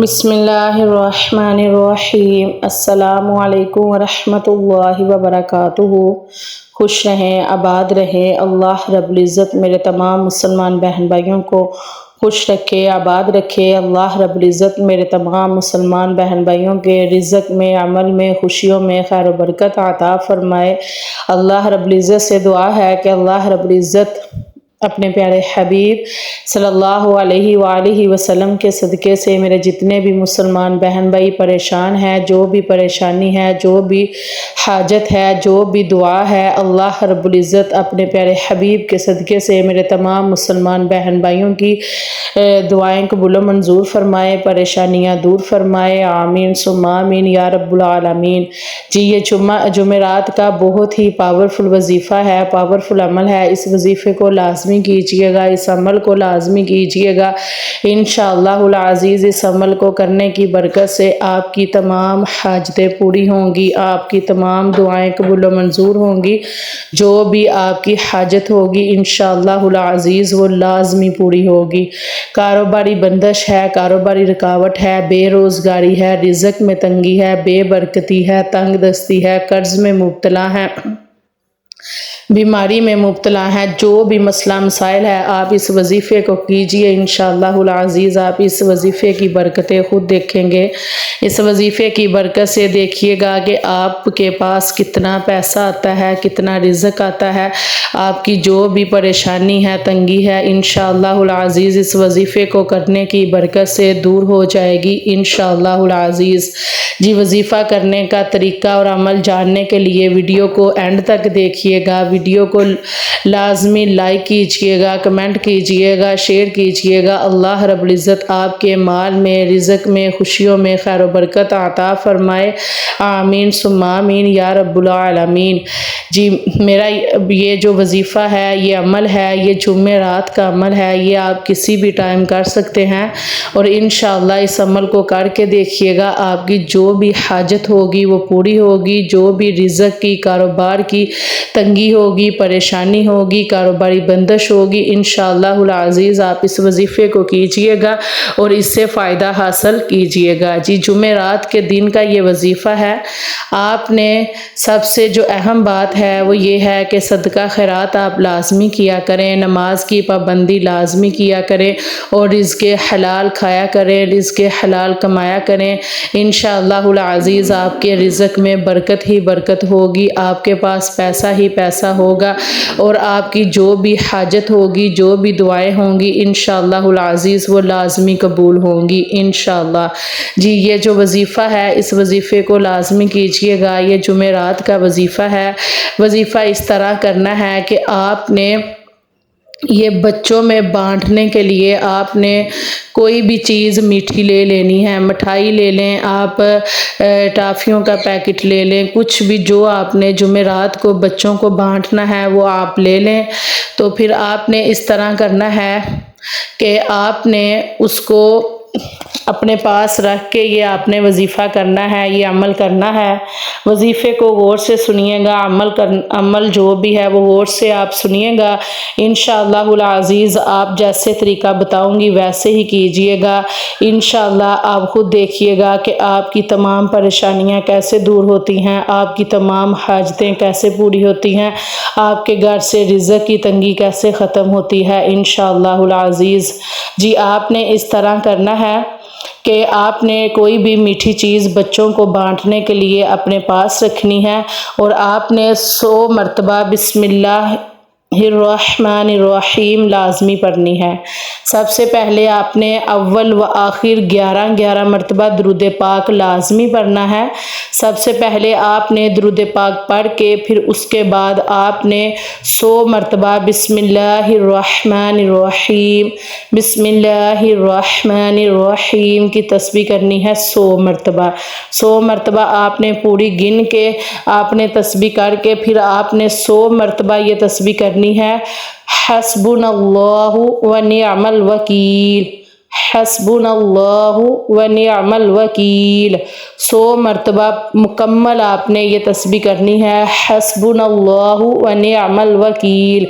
بسم اللہ الرحمن الرحیم۔ السلام علیکم ورحمۃ اللہ وبرکاتہ۔ خوش رہیں، آباد رہیں۔ اللہ رب العزت میرے تمام مسلمان بہن بھائیوں کو خوش رکھے، آباد رکھے۔ اللہ رب العزت میرے تمام مسلمان بہن بھائیوں کے رزق میں، عمل میں، خوشیوں میں خیر و برکت عطا فرمائے۔ اللہ رب العزت سے دعا ہے کہ اللہ رب العزت اپنے پیارے حبیب صلی اللہ علیہ وآلہ وسلم کے صدقے سے میرے جتنے بھی مسلمان بہن بھائی پریشان ہیں، جو بھی پریشانی ہے، جو بھی حاجت ہے، جو بھی دعا ہے، اللہ رب العزت اپنے پیارے حبیب کے صدقے سے میرے تمام مسلمان بہن بھائیوں کی دعائیں قبول و منظور فرمائے، پریشانیاں دور فرمائے۔ آمین ثم آمین یا رب العالمین۔ جی یہ جمعرات کا بہت ہی پاورفل وظیفہ ہے، پاورفل عمل ہے۔ اس وظیفے کو لازمی کیجئے گا، اس عمل کو لازمی کیجئے گا۔ انشاءاللہ العزیز اس عمل کو کرنے کی برکت سے آپ کی تمام حاجتیں پوری ہوں گی، آپ کی تمام دعائیں قبول و منظور ہوں گی۔ جو بھی آپ کی حاجت ہوگی انشاءاللہ العزیز وہ لازمی پوری ہوگی۔ کاروباری بندش ہے، کاروباری رکاوٹ ہے، بے روزگاری ہے، رزق میں تنگی ہے، بے برکتی ہے، تنگ دستی ہے، قرض میں مبتلا ہے، بیماری میں مبتلا ہے، جو بھی مسئلہ مسائل ہے آپ اس وظیفے کو کیجئے۔ انشاءاللہ العزیز آپ اس وظیفے کی برکتیں خود دیکھیں گے۔ اس وظیفے کی برکت سے دیکھیے گا کہ آپ کے پاس کتنا پیسہ آتا ہے، کتنا رزق آتا ہے۔ آپ کی جو بھی پریشانی ہے، تنگی ہے، انشاءاللہ العزیز اس وظیفے کو کرنے کی برکت سے دور ہو جائے گی انشاءاللہ العزیز۔ جی وظیفہ کرنے کا طریقہ اور عمل جاننے کے لیے ویڈیو کو اینڈ تک دیکھیے گا۔ ویڈیو کو لازمی لائک کیجئے گا، کمنٹ کیجئے گا، شیئر کیجئے گا۔ اللہ رب العزت آپ کے مال میں، رزق میں، خوشیوں میں خیر و برکت عطا فرمائے۔ آمین ثم آمین یا رب العالمین۔ جی میرا یہ جو وظیفہ ہے، یہ عمل ہے، یہ جمعرات کا عمل ہے، یہ آپ کسی بھی ٹائم کر سکتے ہیں اور انشاءاللہ اس عمل کو کر کے دیکھیے گا، آپ کی جو بھی حاجت ہوگی وہ پوری ہوگی۔ جو بھی رزق کی، کاروبار کی تنگی ہوگی، پریشانی ہوگی، کاروباری بندش ہوگی، انشاءاللہ العزیز آپ اس وظیفے کو کیجئے گا اور اس سے فائدہ حاصل کیجئے گا۔ جی جمعرات کے دن کا یہ وظیفہ ہے۔ آپ نے سب سے جو اہم بات ہے وہ یہ ہے کہ صدقہ خیرات آپ لازمی کیا کریں، نماز کی پابندی لازمی کیا کریں اور رزق حلال کھایا کریں، رزق حلال کمایا کریں۔ انشاءاللہ العزیز آپ کے رزق میں برکت ہی برکت ہوگی، آپ کے پاس پیسہ ہی پیسہ ہوگا اور آپ کی جو بھی حاجت ہوگی، جو بھی دعائیں ہوں گی انشاءاللہ العزیز وہ لازمی قبول ہوں گی انشاءاللہ۔ جی یہ جو وظیفہ ہے اس وظیفے کو لازمی کیجئے گا۔ یہ جمعرات کا وظیفہ ہے۔ وظیفہ اس طرح کرنا ہے کہ آپ نے یہ بچوں میں بانٹنے کے لیے آپ نے کوئی بھی چیز میٹھی لے لینی ہے، مٹھائی لے لیں آپ، ٹافیوں کا پیکٹ لے لیں، کچھ بھی جو آپ نے جمعرات کو بچوں کو بانٹنا ہے وہ آپ لے لیں۔ تو پھر آپ نے اس طرح کرنا ہے کہ آپ نے اس کو اپنے پاس رکھ کے یہ آپ نے وظیفہ کرنا ہے، یہ عمل کرنا ہے۔ وظیفے کو غور سے سنیے گا، عمل جو بھی ہے وہ غور سے آپ سنیے گا۔ انشاءاللہ العزیز آپ جیسے طریقہ بتاؤں گی ویسے ہی کیجئے گا۔ انشاءاللہ آپ خود دیکھیے گا کہ آپ کی تمام پریشانیاں کیسے دور ہوتی ہیں، آپ کی تمام حاجتیں کیسے پوری ہوتی ہیں، آپ کے گھر سے رزق کی تنگی کیسے ختم ہوتی ہے انشاءاللہ العزیز۔ جی آپ نے اس طرح کرنا ہے کہ آپ نے کوئی بھی میٹھی چیز بچوں کو بانٹنے کے لیے اپنے پاس رکھنی ہے اور آپ نے 100 مرتبہ بسم اللہ الرحمن الرحیم لازمی پڑھنی ہے۔ سب سے پہلے آپ نے اول و آخر 11 مرتبہ درود پاک لازمی پڑھنا ہے۔ سب سے پہلے آپ نے درود پاک پڑھ کے پھر اس کے بعد آپ نے 100 مرتبہ بسم اللہ الرحمن الرحیم، بسم اللہ الرحمن الرحیم کی تسبیح کرنی ہے 100 مرتبہ۔ 100 مرتبہ آپ نے پوری گن کے آپ نے تسبیح کر کے پھر آپ نے 100 مرتبہ یہ تسبیح کرنی ہے حسبنا اللہ و نعم الوکیل، حسبنا اللہ و نعم الوکیل۔ 100 مرتبہ مکمل آپ نے یہ تسبیح کرنی ہے، حسبنا اللہ و نعم الوکیل۔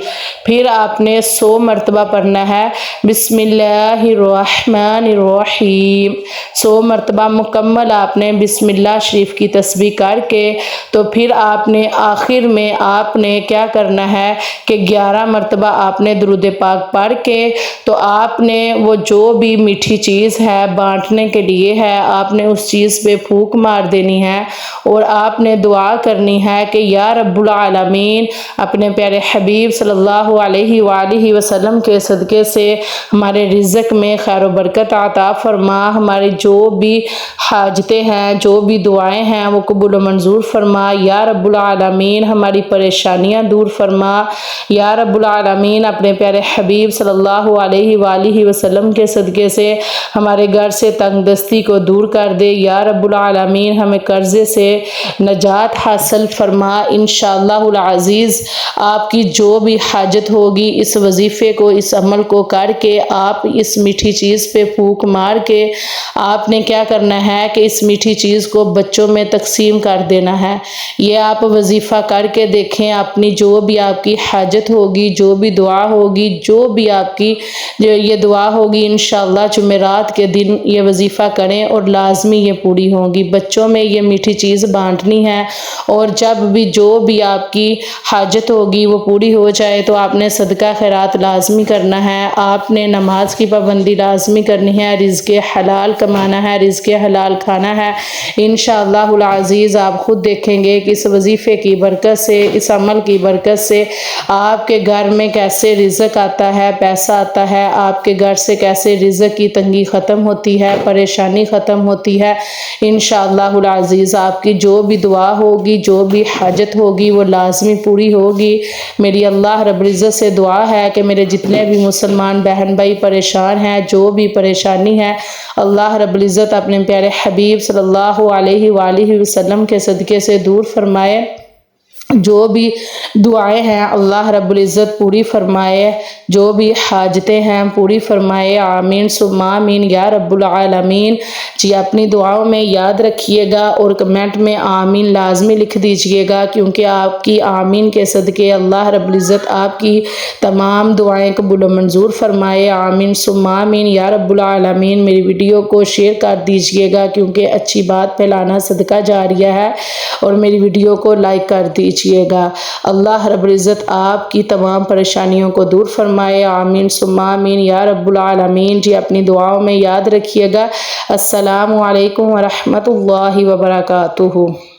پھر آپ نے 100 مرتبہ پڑھنا ہے بسم اللہ الرحمن الرحیم۔ 100 مرتبہ مکمل آپ نے بسم اللہ شریف کی تسبیح کر کے تو پھر آپ نے آخر میں آپ نے کیا کرنا ہے کہ 11 مرتبہ آپ نے درود پاک پڑھ کے تو آپ نے وہ جو بھی میٹھی چیز ہے بانٹنے کے لیے ہے آپ نے اس چیز پہ پھونک مار دینی ہے اور آپ نے دعا کرنی ہے کہ یا رب العالمین اپنے پیارے حبیب صلی اللہ علیہ وآلہ وسلم کے صدقے سے ہمارے رزق میں خیر و برکت عطا فرما، ہماری جو بھی حاجتیں ہیں جو بھی دعائیں ہیں وہ قبول و منظور فرما، یا رب العالمین ہماری پریشانیاں دور فرما، یا رب العالمین اپنے پیارے حبیب صلی اللہ علیہ وآلہ وسلم کے صدقے سے ہمارے گھر سے تنگ دستی کو دور کر دے، یا رب العالمین ہمیں قرضے سے نجات حاصل فرما۔ انشاءاللہ العزیز آپ کی جو بھی حاجت ہوگی اس وظیفے کو اس عمل کو کر کے آپ اس میٹھی چیز پہ پھونک مار کے آپ نے کیا کرنا ہے کہ اس میٹھی چیز کو بچوں میں تقسیم کر دینا ہے۔ یہ آپ وظیفہ کر کے دیکھیں، اپنی جو بھی آپ کی حاجت ہوگی جو بھی دعا ہوگی جو بھی آپ کی یہ دعا ہوگی انشاءاللہ جمعرات کے دن یہ وظیفہ کریں اور لازمی یہ پوری ہوگی۔ بچوں میں یہ میٹھی چیز بانٹنی ہے اور جب بھی جو بھی آپ کی حاجت ہوگی وہ پوری ہو جائے تو آپ نے صدقہ خیرات لازمی کرنا ہے، آپ نے نماز کی پابندی لازمی کرنی ہے، رزق حلال کمانا ہے، رزق حلال کھانا ہے۔ انشاءاللہ العزیز آپ خود دیکھیں گے کہ اس وظیفے کی برکت سے اس عمل کی برکت سے آپ کے گھر میں کیسے رزق آتا ہے، پیسہ آتا ہے، آپ کے گھر سے کیسے رزق کی تنگی ختم ہوتی ہے، پریشانی ختم ہوتی ہے۔ انشاءاللہ العزیز آپ کی جو بھی دعا ہوگی جو بھی حاجت ہوگی وہ لازمی پوری ہوگی۔ میری اللہ رب العزت سے دعا ہے کہ میرے جتنے بھی مسلمان بہن بھائی پریشان ہیں جو بھی پریشانی ہے اللہ رب العزت اپنے پیارے حبیب صلی اللہ علیہ وآلہ وسلم کے صدقے سے دور فرمائے، جو بھی دعائیں ہیں اللہ رب العزت پوری فرمائے، جو بھی حاجتیں ہیں پوری فرمائے، آمین ثم آمین یا رب العالمین۔ جی اپنی دعاؤں میں یاد رکھیے گا اور کمنٹ میں آمین لازمی لکھ دیجئے گا کیونکہ آپ کی آمین کے صدقے اللہ رب العزت آپ کی تمام دعائیں قبول و منظور فرمائے، آمین ثم آمین یا رب العالمین۔ میری ویڈیو کو شیئر کر دیجئے گا کیونکہ اچھی بات پھیلانا صدقہ جاریہ ہے اور میری ویڈیو کو لائک کر دیجئے گا۔ اللہ رب العزت آپ کی تمام پریشانیوں کو دور فرمائے، آمین ثم آمین یا رب العالمین۔ جی اپنی دعاؤں میں یاد رکھیے گا۔ السلام علیکم ورحمۃ اللہ وبرکاتہ۔